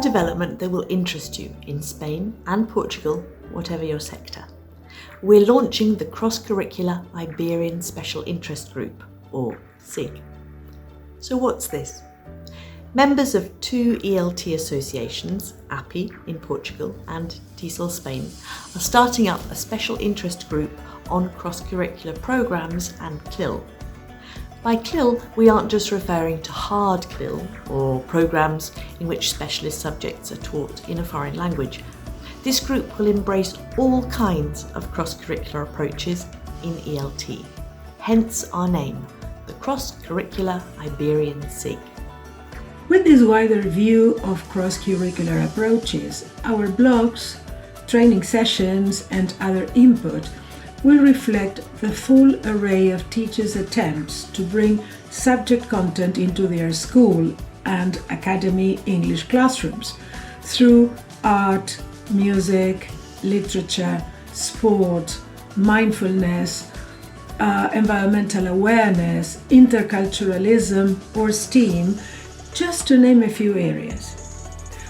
development that will interest you in Spain and Portugal, whatever your sector. We're launching the Cross-curricular Iberian Special Interest Group, or SIG. So what's this? Members of two ELT associations, APPI in Portugal and TESOL-SPAIN, are starting up a special interest group on cross-curricular programmes and CLIL. By CLIL, we aren't just referring to hard CLIL, or programmes in which specialist subjects are taught in a foreign language. This group will embrace all kinds of cross-curricular approaches in ELT, hence our name, the Cross-curricular Iberian SIG. With this wider view of cross-curricular approaches, our blogs, training sessions and other input will reflect the full array of teachers' attempts to bring subject content into their school and academy English classrooms through art, music, literature, sport, mindfulness, environmental awareness, interculturalism or STEAM, just to name a few areas.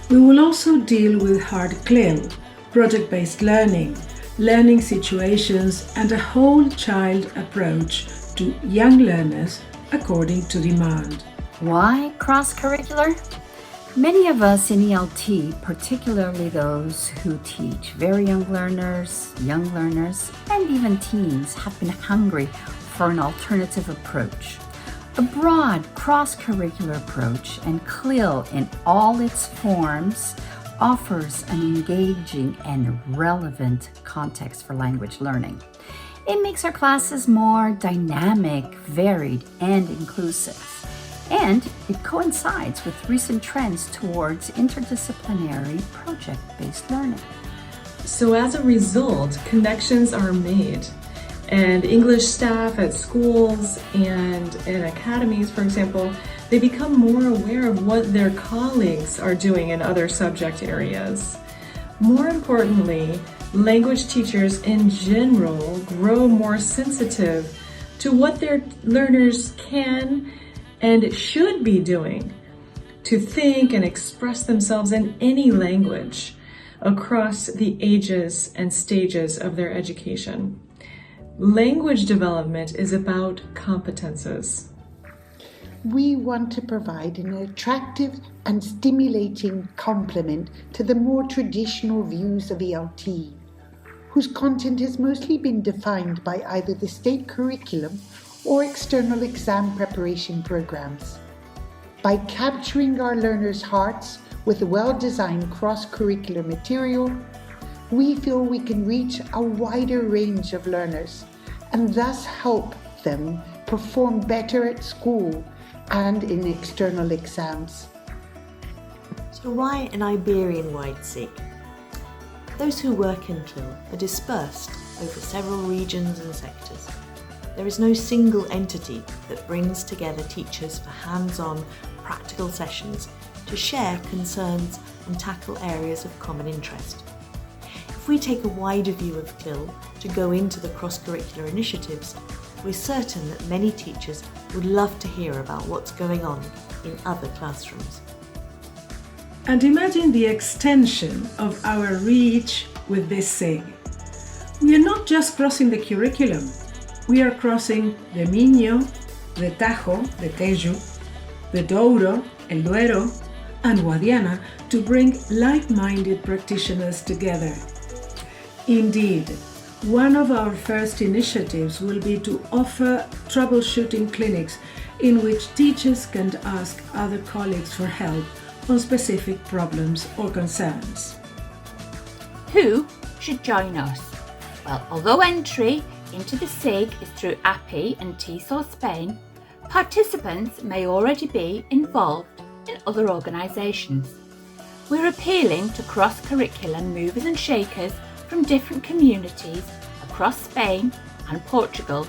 We will also deal with hard CLIL, project-based learning, learning situations and a whole child approach to young learners according to demand. Why cross-curricular? Many of us in ELT, particularly those who teach very young learners, and even teens, have been hungry for an alternative approach. A broad cross-curricular approach, and CLIL in all its forms, offers an engaging and relevant context for language learning. It makes our classes more dynamic, varied, and inclusive. And it coincides with recent trends towards interdisciplinary project-based learning. So as a result, connections are made. And English staff at schools and in academies, for example, they become more aware of what their colleagues are doing in other subject areas. More importantly, language teachers in general grow more sensitive to what their learners can and should be doing to think and express themselves in any language across the ages and stages of their education. Language development is about competences. We want to provide an attractive and stimulating complement to the more traditional views of ELT, whose content has mostly been defined by either the state curriculum or external exam preparation programs. By capturing our learners' hearts with a well-designed cross-curricular material, we feel we can reach a wider range of learners and thus help them perform better at school and in external exams. So why an Iberian-wide SIG? Those who work in CLIL are dispersed over several regions and sectors. There is no single entity that brings together teachers for hands-on, practical sessions to share concerns and tackle areas of common interest. If we take a wider view of CLIL to go into the cross-curricular initiatives, we're certain that many teachers would love to hear about what's going on in other classrooms. And imagine the extension of our reach with this SIG. We are not just crossing the curriculum, we are crossing the Minho, the Tajo, the Tejo, the Douro, el Duero, and Guadiana to bring like-minded practitioners together. Indeed, one of our first initiatives will be to offer troubleshooting clinics in which teachers can ask other colleagues for help on specific problems or concerns. Who should join us? Well, although entry into the SIG is through APPI and TESOL-SPAIN, participants may already be involved in other organisations. We're appealing to cross-curricular movers and shakers from different communities across Spain and Portugal,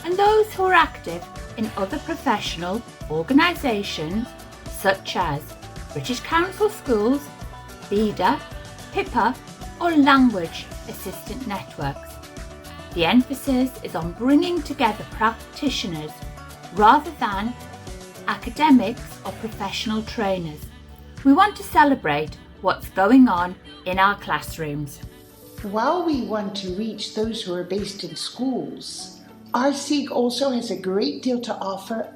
and those who are active in other professional organisations such as British Council Schools, BEDA, PIPA or Language Assistant Networks. The emphasis is on bringing together practitioners rather than academics or professional trainers. We want to celebrate what's going on in our classrooms. While we want to reach those who are based in schools, our SIG also has a great deal to offer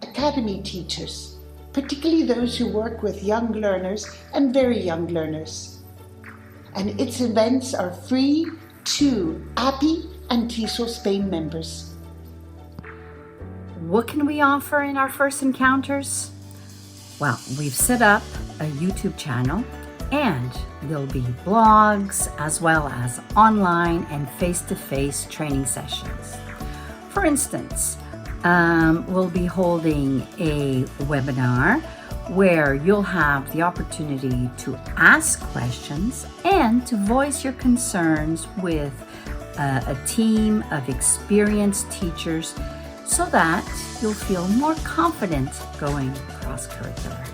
academy teachers, particularly those who work with young learners and very young learners. And its events are free to APPI and TESOL-SPAIN members. What can we offer in our first encounters? Well, we've set up a YouTube channel, and there'll be blogs as well as online and face-to-face training sessions. For instance, we'll be holding a webinar where you'll have the opportunity to ask questions and to voice your concerns with a team of experienced teachers so that you'll feel more confident going cross-curricular.